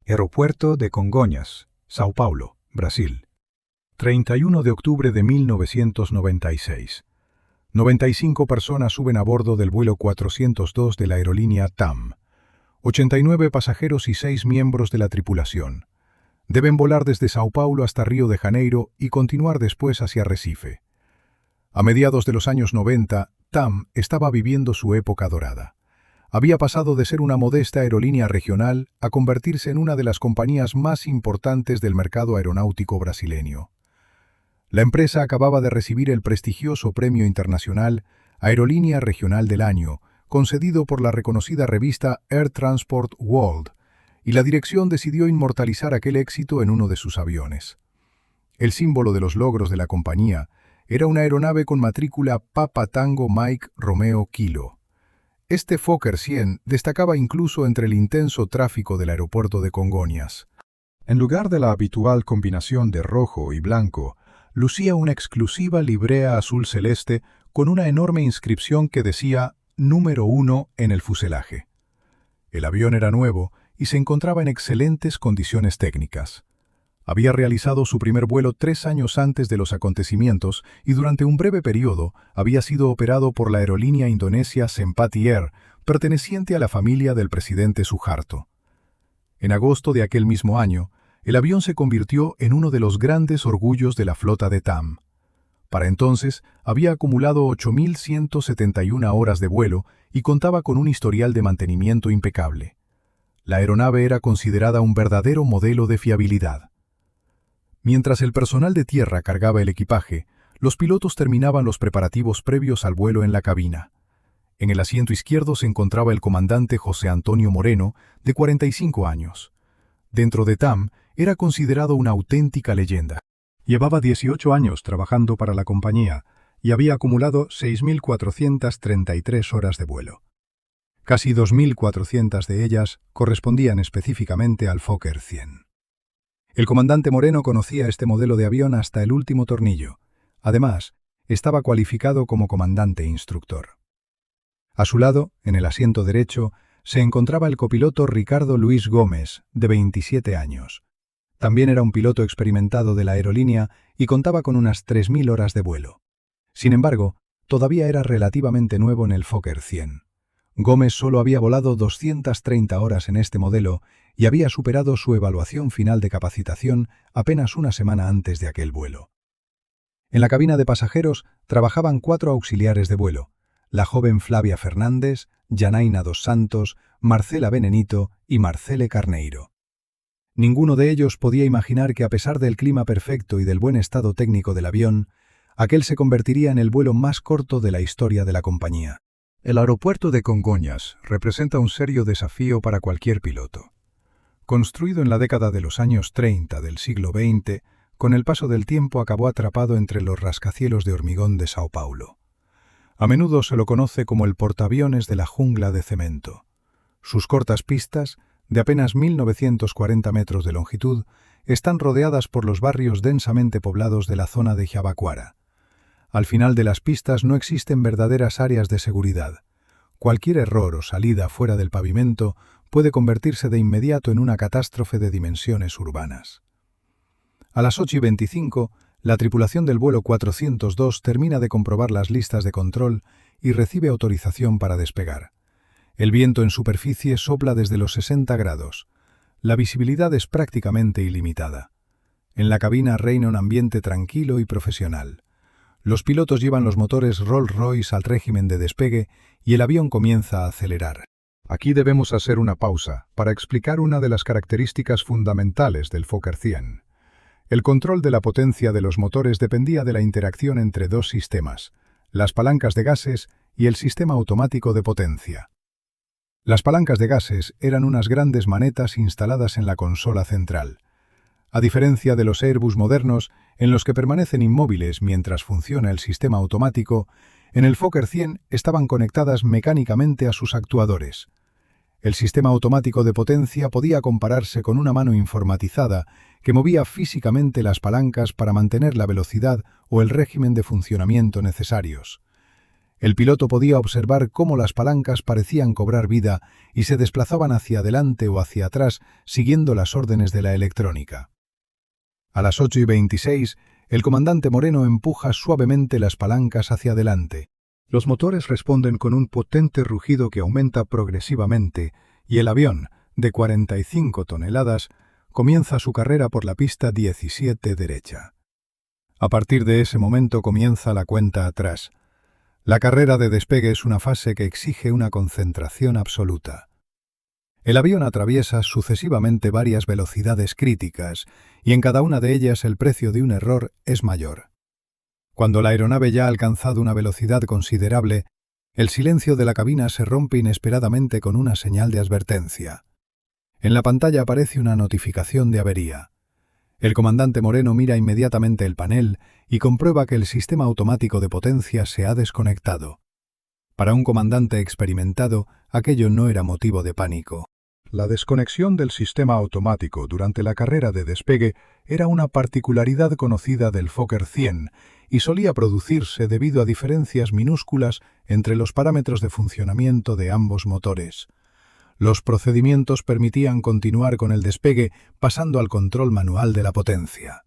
Aeropuerto de Congonhas, Sao Paulo, Brasil. 31 de octubre de 1996. 95 personas suben a bordo del vuelo 402 de la aerolínea TAM. 89 pasajeros y 6 miembros de la tripulación. Deben volar desde Sao Paulo hasta Río de Janeiro y continuar después hacia Recife. A mediados de los años 90, TAM estaba viviendo su época dorada. Había pasado de ser una modesta aerolínea regional a convertirse en una de las compañías más importantes del mercado aeronáutico brasileño. La empresa acababa de recibir el prestigioso premio internacional Aerolínea Regional del Año, concedido por la reconocida revista Air Transport World, y la dirección decidió inmortalizar aquel éxito en uno de sus aviones. El símbolo de los logros de la compañía era una aeronave con matrícula Papa Tango Mike Romeo Kilo. Este Fokker 100 destacaba incluso entre el intenso tráfico del aeropuerto de Congonhas. En lugar de la habitual combinación de rojo y blanco, lucía una exclusiva librea azul celeste con una enorme inscripción que decía «Número 1» en el fuselaje. El avión era nuevo y se encontraba en excelentes condiciones técnicas. Había realizado su primer vuelo 3 años antes de los acontecimientos y durante un breve periodo había sido operado por la aerolínea indonesia Sempati Air, perteneciente a la familia del presidente Suharto. En agosto de aquel mismo año, el avión se convirtió en uno de los grandes orgullos de la flota de TAM. Para entonces, había acumulado 8.171 horas de vuelo y contaba con un historial de mantenimiento impecable. La aeronave era considerada un verdadero modelo de fiabilidad. Mientras el personal de tierra cargaba el equipaje, los pilotos terminaban los preparativos previos al vuelo en la cabina. En el asiento izquierdo se encontraba el comandante José Antonio Moreno, de 45 años. Dentro de TAM, era considerado una auténtica leyenda. Llevaba 18 años trabajando para la compañía y había acumulado 6.433 horas de vuelo. Casi 2.400 de ellas correspondían específicamente al Fokker 100. El comandante Moreno conocía este modelo de avión hasta el último tornillo. Además, estaba cualificado como comandante instructor. A su lado, en el asiento derecho, se encontraba el copiloto Ricardo Luis Gómez, de 27 años. También era un piloto experimentado de la aerolínea y contaba con unas 3.000 horas de vuelo. Sin embargo, todavía era relativamente nuevo en el Fokker 100. Gómez solo había volado 230 horas en este modelo y había superado su evaluación final de capacitación apenas una semana antes de aquel vuelo. En la cabina de pasajeros trabajaban 4 auxiliares de vuelo: la joven Flavia Fernández, Janaina dos Santos, Marcela Benenito y Marcele Carneiro. Ninguno de ellos podía imaginar que, a pesar del clima perfecto y del buen estado técnico del avión, aquel se convertiría en el vuelo más corto de la historia de la compañía. El aeropuerto de Congonhas representa un serio desafío para cualquier piloto. Construido en la década de los años 30 del siglo XX, con el paso del tiempo acabó atrapado entre los rascacielos de hormigón de Sao Paulo. A menudo se lo conoce como el portaaviones de la jungla de cemento. Sus cortas pistas, de apenas 1.940 metros de longitud, están rodeadas por los barrios densamente poblados de la zona de Jabaquara. Al final de las pistas no existen verdaderas áreas de seguridad. Cualquier error o salida fuera del pavimento puede convertirse de inmediato en una catástrofe de dimensiones urbanas. A las 8:25, la tripulación del vuelo 402 termina de comprobar las listas de control y recibe autorización para despegar. El viento en superficie sopla desde los 60 grados. La visibilidad es prácticamente ilimitada. En la cabina reina un ambiente tranquilo y profesional. Los pilotos llevan los motores Rolls-Royce al régimen de despegue y el avión comienza a acelerar. Aquí debemos hacer una pausa para explicar una de las características fundamentales del Fokker 100. El control de la potencia de los motores dependía de la interacción entre dos sistemas, las palancas de gases y el sistema automático de potencia. Las palancas de gases eran unas grandes manetas instaladas en la consola central. A diferencia de los Airbus modernos, en los que permanecen inmóviles mientras funciona el sistema automático, en el Fokker 100 estaban conectadas mecánicamente a sus actuadores. El sistema automático de potencia podía compararse con una mano informatizada que movía físicamente las palancas para mantener la velocidad o el régimen de funcionamiento necesarios. El piloto podía observar cómo las palancas parecían cobrar vida y se desplazaban hacia adelante o hacia atrás siguiendo las órdenes de la electrónica. A las 8:26, el comandante Moreno empuja suavemente las palancas hacia adelante. Los motores responden con un potente rugido que aumenta progresivamente y el avión, de 45 toneladas, comienza su carrera por la pista 17 derecha. A partir de ese momento comienza la cuenta atrás. La carrera de despegue es una fase que exige una concentración absoluta. El avión atraviesa sucesivamente varias velocidades críticas y en cada una de ellas el precio de un error es mayor. Cuando la aeronave ya ha alcanzado una velocidad considerable, el silencio de la cabina se rompe inesperadamente con una señal de advertencia. En la pantalla aparece una notificación de avería. El comandante Moreno mira inmediatamente el panel y comprueba que el sistema automático de potencia se ha desconectado. Para un comandante experimentado, aquello no era motivo de pánico. La desconexión del sistema automático durante la carrera de despegue era una particularidad conocida del Fokker 100 y solía producirse debido a diferencias minúsculas entre los parámetros de funcionamiento de ambos motores. Los procedimientos permitían continuar con el despegue pasando al control manual de la potencia.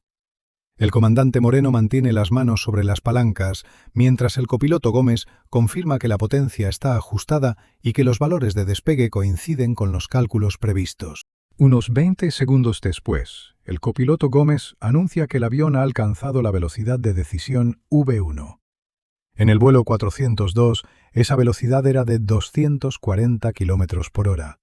El comandante Moreno mantiene las manos sobre las palancas, mientras el copiloto Gómez confirma que la potencia está ajustada y que los valores de despegue coinciden con los cálculos previstos. Unos 20 segundos después, el copiloto Gómez anuncia que el avión ha alcanzado la velocidad de decisión V1. En el vuelo 402, esa velocidad era de 240 km por hora.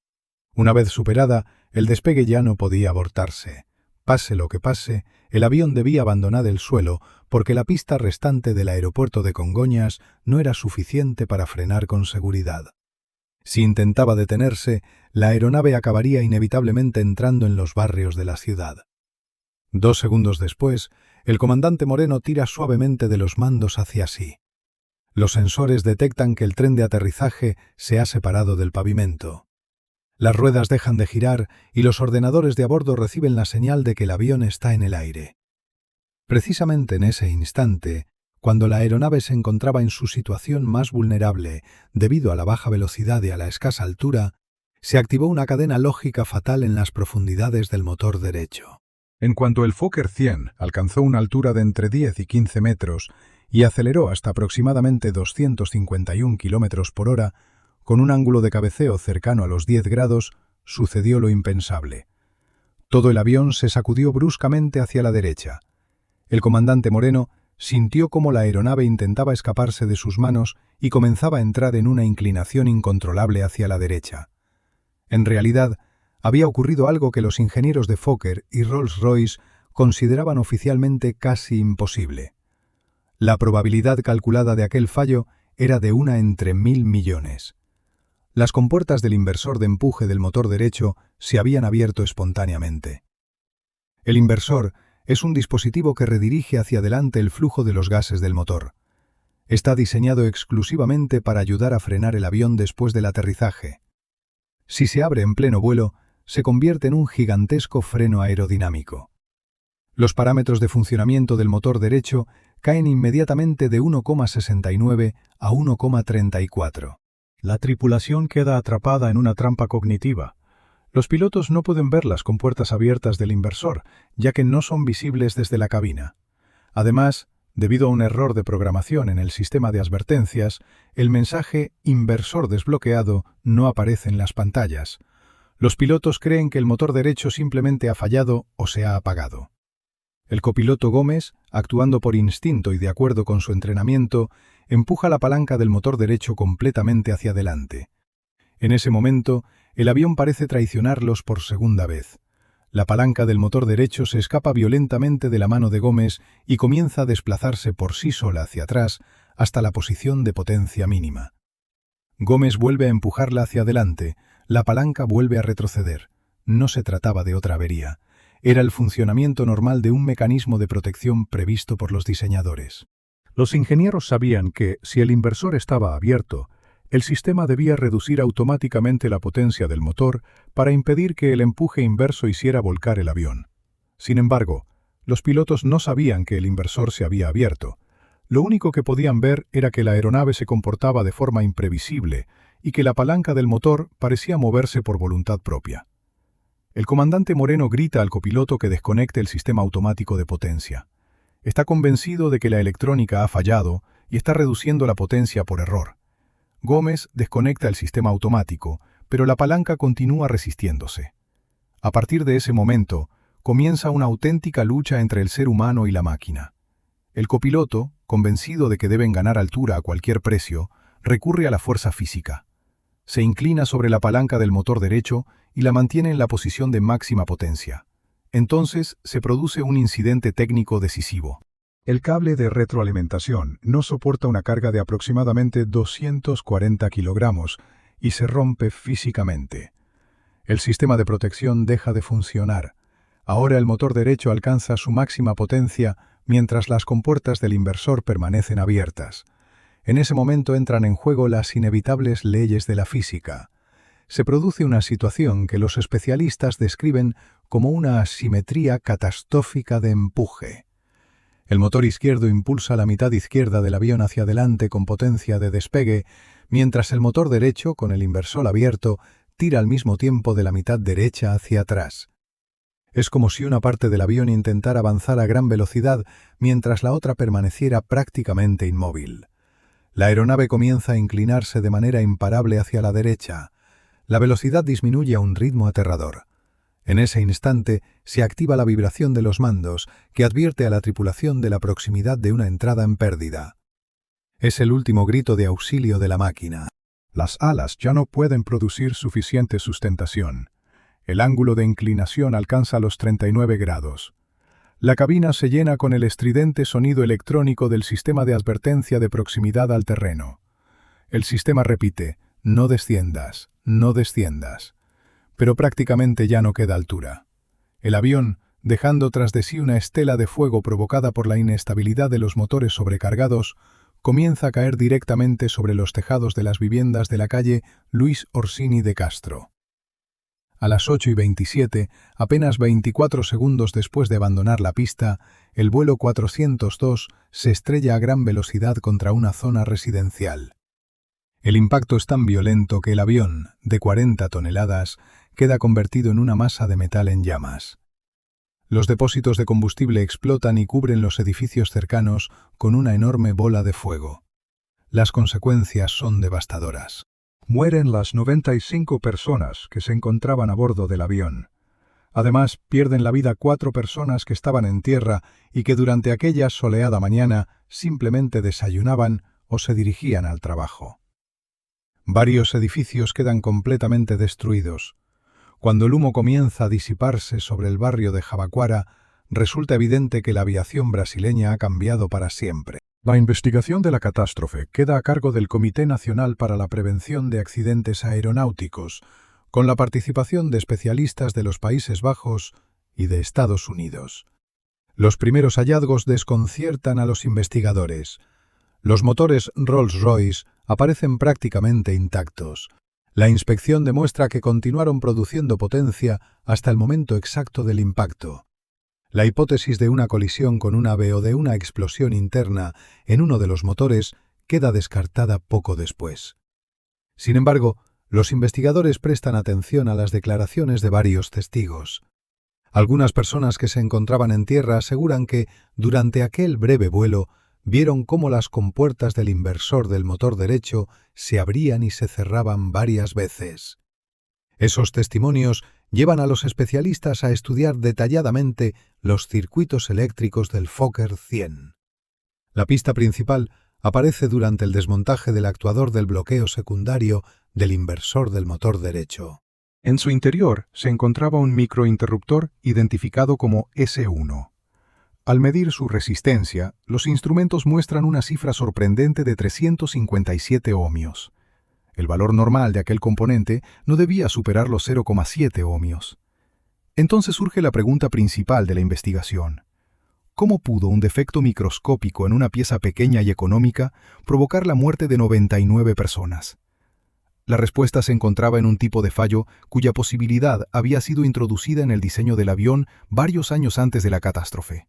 Una vez superada, el despegue ya no podía abortarse. Pase lo que pase, el avión debía abandonar el suelo porque la pista restante del aeropuerto de Congonhas no era suficiente para frenar con seguridad. Si intentaba detenerse, la aeronave acabaría inevitablemente entrando en los barrios de la ciudad. 2 segundos después, el comandante Moreno tira suavemente de los mandos hacia sí. Los sensores detectan que el tren de aterrizaje se ha separado del pavimento. Las ruedas dejan de girar y los ordenadores de a bordo reciben la señal de que el avión está en el aire. Precisamente en ese instante, cuando la aeronave se encontraba en su situación más vulnerable debido a la baja velocidad y a la escasa altura, se activó una cadena lógica fatal en las profundidades del motor derecho. En cuanto el Fokker 100 alcanzó una altura de entre 10 y 15 metros y aceleró hasta aproximadamente 251 km por hora, con un ángulo de cabeceo cercano a los 10 grados, sucedió lo impensable. Todo el avión se sacudió bruscamente hacia la derecha. El comandante Moreno sintió cómo la aeronave intentaba escaparse de sus manos y comenzaba a entrar en una inclinación incontrolable hacia la derecha. En realidad, había ocurrido algo que los ingenieros de Fokker y Rolls-Royce consideraban oficialmente casi imposible. La probabilidad calculada de aquel fallo era de 1 entre 1000 millones. Las compuertas del inversor de empuje del motor derecho se habían abierto espontáneamente. El inversor es un dispositivo que redirige hacia adelante el flujo de los gases del motor. Está diseñado exclusivamente para ayudar a frenar el avión después del aterrizaje. Si se abre en pleno vuelo, se convierte en un gigantesco freno aerodinámico. Los parámetros de funcionamiento del motor derecho caen inmediatamente de 1,69 a 1,34. La tripulación queda atrapada en una trampa cognitiva. Los pilotos no pueden ver las compuertas abiertas del inversor, ya que no son visibles desde la cabina. Además, debido a un error de programación en el sistema de advertencias, el mensaje «inversor desbloqueado» no aparece en las pantallas. Los pilotos creen que el motor derecho simplemente ha fallado o se ha apagado. El copiloto Gómez, actuando por instinto y de acuerdo con su entrenamiento, empuja la palanca del motor derecho completamente hacia adelante. En ese momento, el avión parece traicionarlos por segunda vez. La palanca del motor derecho se escapa violentamente de la mano de Gómez y comienza a desplazarse por sí sola hacia atrás hasta la posición de potencia mínima. Gómez vuelve a empujarla hacia adelante, la palanca vuelve a retroceder. No se trataba de otra avería. Era el funcionamiento normal de un mecanismo de protección previsto por los diseñadores. Los ingenieros sabían que, si el inversor estaba abierto, el sistema debía reducir automáticamente la potencia del motor para impedir que el empuje inverso hiciera volcar el avión. Sin embargo, los pilotos no sabían que el inversor se había abierto. Lo único que podían ver era que la aeronave se comportaba de forma imprevisible y que la palanca del motor parecía moverse por voluntad propia. El comandante Moreno grita al copiloto que desconecte el sistema automático de potencia. Está convencido de que la electrónica ha fallado y está reduciendo la potencia por error. Gómez desconecta el sistema automático, pero la palanca continúa resistiéndose. A partir de ese momento, comienza una auténtica lucha entre el ser humano y la máquina. El copiloto, convencido de que deben ganar altura a cualquier precio, recurre a la fuerza física. Se inclina sobre la palanca del motor derecho y la mantiene en la posición de máxima potencia. Entonces se produce un incidente técnico decisivo. El cable de retroalimentación no soporta una carga de aproximadamente 240 kilogramos y se rompe físicamente. El sistema de protección deja de funcionar. Ahora el motor derecho alcanza su máxima potencia mientras las compuertas del inversor permanecen abiertas. En ese momento entran en juego las inevitables leyes de la física. Se produce una situación que los especialistas describen como una asimetría catastrófica de empuje. El motor izquierdo impulsa la mitad izquierda del avión hacia adelante con potencia de despegue, mientras el motor derecho, con el inversor abierto, tira al mismo tiempo de la mitad derecha hacia atrás. Es como si una parte del avión intentara avanzar a gran velocidad mientras la otra permaneciera prácticamente inmóvil. La aeronave comienza a inclinarse de manera imparable hacia la derecha. La velocidad disminuye a un ritmo aterrador. En ese instante se activa la vibración de los mandos que advierte a la tripulación de la proximidad de una entrada en pérdida. Es el último grito de auxilio de la máquina. Las alas ya no pueden producir suficiente sustentación. El ángulo de inclinación alcanza los 39 grados. La cabina se llena con el estridente sonido electrónico del sistema de advertencia de proximidad al terreno. El sistema repite, no desciendas, no desciendas. Pero prácticamente ya no queda altura. El avión, dejando tras de sí una estela de fuego provocada por la inestabilidad de los motores sobrecargados, comienza a caer directamente sobre los tejados de las viviendas de la calle Luis Orsini de Castro. A las 8:27, apenas 24 segundos después de abandonar la pista, el vuelo 402 se estrella a gran velocidad contra una zona residencial. El impacto es tan violento que el avión, de 40 toneladas, queda convertido en una masa de metal en llamas. Los depósitos de combustible explotan y cubren los edificios cercanos con una enorme bola de fuego. Las consecuencias son devastadoras. Mueren las 95 personas que se encontraban a bordo del avión. Además, pierden la vida 4 personas que estaban en tierra y que durante aquella soleada mañana simplemente desayunaban o se dirigían al trabajo. Varios edificios quedan completamente destruidos. Cuando el humo comienza a disiparse sobre el barrio de Jabaquara, resulta evidente que la aviación brasileña ha cambiado para siempre. La investigación de la catástrofe queda a cargo del Comité Nacional para la Prevención de Accidentes Aeronáuticos, con la participación de especialistas de los Países Bajos y de Estados Unidos. Los primeros hallazgos desconciertan a los investigadores. Los motores Rolls-Royce aparecen prácticamente intactos. La inspección demuestra que continuaron produciendo potencia hasta el momento exacto del impacto. La hipótesis de una colisión con un ave o de una explosión interna en uno de los motores queda descartada poco después. Sin embargo, los investigadores prestan atención a las declaraciones de varios testigos. Algunas personas que se encontraban en tierra aseguran que, durante aquel breve vuelo, vieron cómo las compuertas del inversor del motor derecho se abrían y se cerraban varias veces. Esos testimonios llevan a los especialistas a estudiar detalladamente los circuitos eléctricos del Fokker 100. La pista principal aparece durante el desmontaje del actuador del bloqueo secundario del inversor del motor derecho. En su interior se encontraba un microinterruptor identificado como S1. Al medir su resistencia, los instrumentos muestran una cifra sorprendente de 357 ohmios. El valor normal de aquel componente no debía superar los 0,7 ohmios. Entonces surge la pregunta principal de la investigación. ¿Cómo pudo un defecto microscópico en una pieza pequeña y económica provocar la muerte de 99 personas? La respuesta se encontraba en un tipo de fallo cuya posibilidad había sido introducida en el diseño del avión varios años antes de la catástrofe.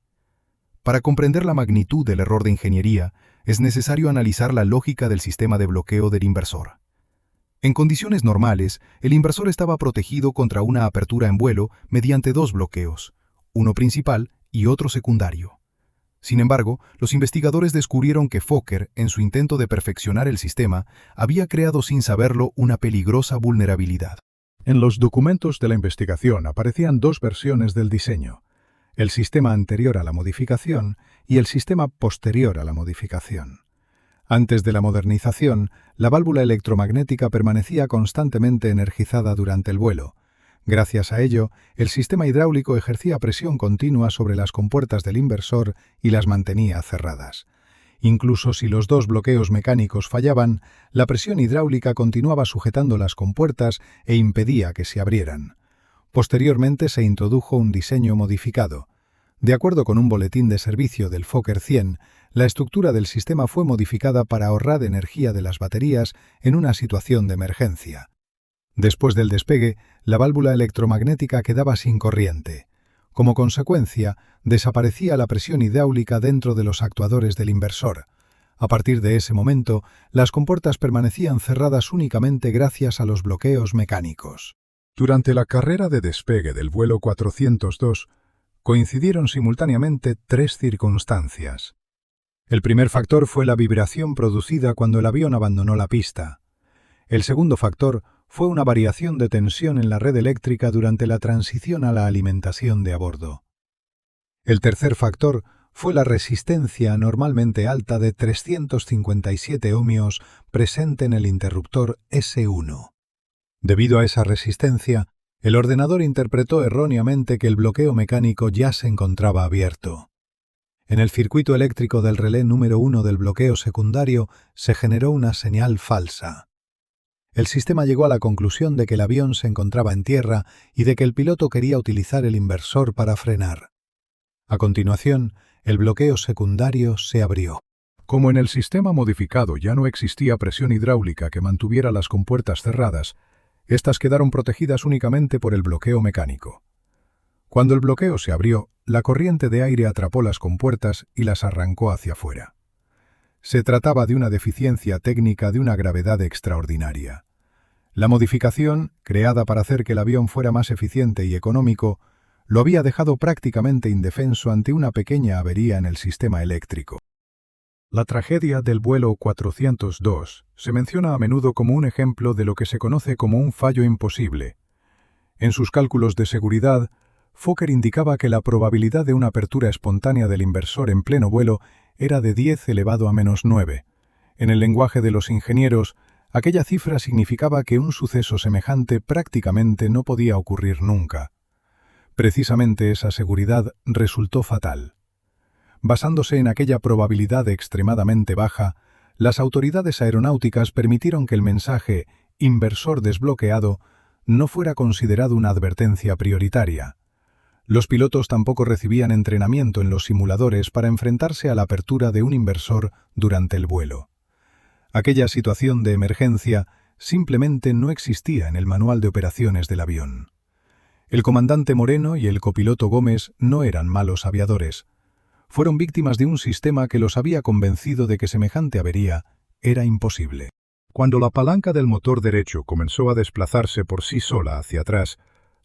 Para comprender la magnitud del error de ingeniería, es necesario analizar la lógica del sistema de bloqueo del inversor. En condiciones normales, el inversor estaba protegido contra una apertura en vuelo mediante dos bloqueos, uno principal y otro secundario. Sin embargo, los investigadores descubrieron que Fokker, en su intento de perfeccionar el sistema, había creado sin saberlo una peligrosa vulnerabilidad. En los documentos de la investigación aparecían dos versiones del diseño: el sistema anterior a la modificación y el sistema posterior a la modificación. Antes de la modernización, la válvula electromagnética permanecía constantemente energizada durante el vuelo. Gracias a ello, el sistema hidráulico ejercía presión continua sobre las compuertas del inversor y las mantenía cerradas. Incluso si los dos bloqueos mecánicos fallaban, la presión hidráulica continuaba sujetando las compuertas e impedía que se abrieran. Posteriormente se introdujo un diseño modificado. De acuerdo con un boletín de servicio del Fokker 100, la estructura del sistema fue modificada para ahorrar energía de las baterías en una situación de emergencia. Después del despegue, la válvula electromagnética quedaba sin corriente. Como consecuencia, desaparecía la presión hidráulica dentro de los actuadores del inversor. A partir de ese momento, las compuertas permanecían cerradas únicamente gracias a los bloqueos mecánicos. Durante la carrera de despegue del vuelo 402, coincidieron simultáneamente tres circunstancias. El primer factor fue la vibración producida cuando el avión abandonó la pista. El segundo factor fue una variación de tensión en la red eléctrica durante la transición a la alimentación de a bordo. El tercer factor fue la resistencia anormalmente alta de 357 ohmios presente en el interruptor S1. Debido a esa resistencia, el ordenador interpretó erróneamente que el bloqueo mecánico ya se encontraba abierto. En el circuito eléctrico del relé número 1 del bloqueo secundario se generó una señal falsa. El sistema llegó a la conclusión de que el avión se encontraba en tierra y de que el piloto quería utilizar el inversor para frenar. A continuación, el bloqueo secundario se abrió. Como en el sistema modificado ya no existía presión hidráulica que mantuviera las compuertas cerradas, estas quedaron protegidas únicamente por el bloqueo mecánico. Cuando el bloqueo se abrió, la corriente de aire atrapó las compuertas y las arrancó hacia afuera. Se trataba de una deficiencia técnica de una gravedad extraordinaria. La modificación, creada para hacer que el avión fuera más eficiente y económico, lo había dejado prácticamente indefenso ante una pequeña avería en el sistema eléctrico. La tragedia del vuelo 402 se menciona a menudo como un ejemplo de lo que se conoce como un fallo imposible. En sus cálculos de seguridad, Fokker indicaba que la probabilidad de una apertura espontánea del inversor en pleno vuelo era de 10 elevado a menos 9. En el lenguaje de los ingenieros, aquella cifra significaba que un suceso semejante prácticamente no podía ocurrir nunca. Precisamente esa seguridad resultó fatal. Basándose en aquella probabilidad extremadamente baja, las autoridades aeronáuticas permitieron que el mensaje «inversor desbloqueado» no fuera considerado una advertencia prioritaria. Los pilotos tampoco recibían entrenamiento en los simuladores para enfrentarse a la apertura de un inversor durante el vuelo. Aquella situación de emergencia simplemente no existía en el manual de operaciones del avión. El comandante Moreno y el copiloto Gómez no eran malos aviadores. Fueron víctimas de un sistema que los había convencido de que semejante avería era imposible. Cuando la palanca del motor derecho comenzó a desplazarse por sí sola hacia atrás,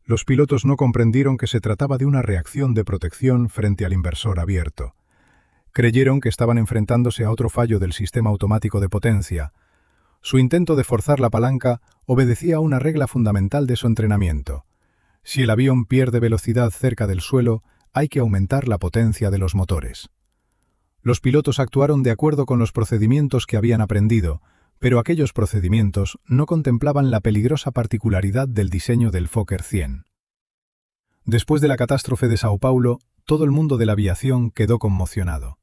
los pilotos no comprendieron que se trataba de una reacción de protección frente al inversor abierto. Creyeron que estaban enfrentándose a otro fallo del sistema automático de potencia. Su intento de forzar la palanca obedecía a una regla fundamental de su entrenamiento. Si el avión pierde velocidad cerca del suelo, hay que aumentar la potencia de los motores. Los pilotos actuaron de acuerdo con los procedimientos que habían aprendido, pero aquellos procedimientos no contemplaban la peligrosa particularidad del diseño del Fokker 100. Después de la catástrofe de Sao Paulo, todo el mundo de la aviación quedó conmocionado.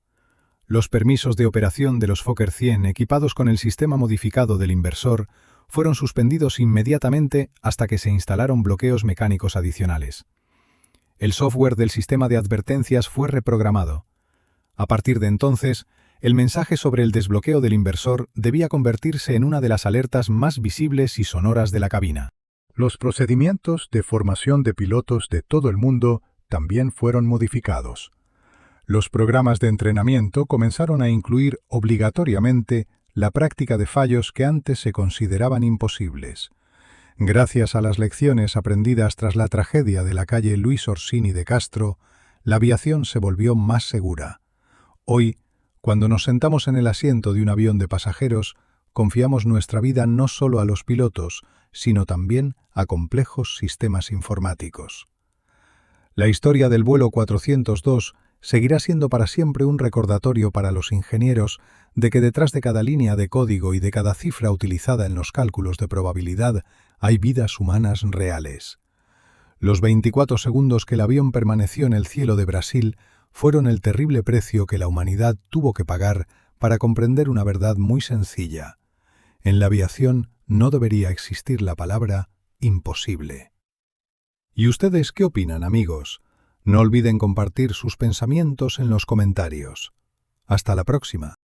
Los permisos de operación de los Fokker 100 equipados con el sistema modificado del inversor fueron suspendidos inmediatamente hasta que se instalaron bloqueos mecánicos adicionales. El software del sistema de advertencias fue reprogramado. A partir de entonces, el mensaje sobre el desbloqueo del inversor debía convertirse en una de las alertas más visibles y sonoras de la cabina. Los procedimientos de formación de pilotos de todo el mundo también fueron modificados. Los programas de entrenamiento comenzaron a incluir obligatoriamente la práctica de fallos que antes se consideraban imposibles. Gracias a las lecciones aprendidas tras la tragedia de la calle Luis Orsini de Castro, la aviación se volvió más segura. Hoy, cuando nos sentamos en el asiento de un avión de pasajeros, confiamos nuestra vida no solo a los pilotos, sino también a complejos sistemas informáticos. La historia del vuelo 402 seguirá siendo para siempre un recordatorio para los ingenieros de que detrás de cada línea de código y de cada cifra utilizada en los cálculos de probabilidad hay vidas humanas reales. Los 24 segundos que el avión permaneció en el cielo de Brasil fueron el terrible precio que la humanidad tuvo que pagar para comprender una verdad muy sencilla. En la aviación no debería existir la palabra imposible. ¿Y ustedes qué opinan, amigos? No olviden compartir sus pensamientos en los comentarios. Hasta la próxima.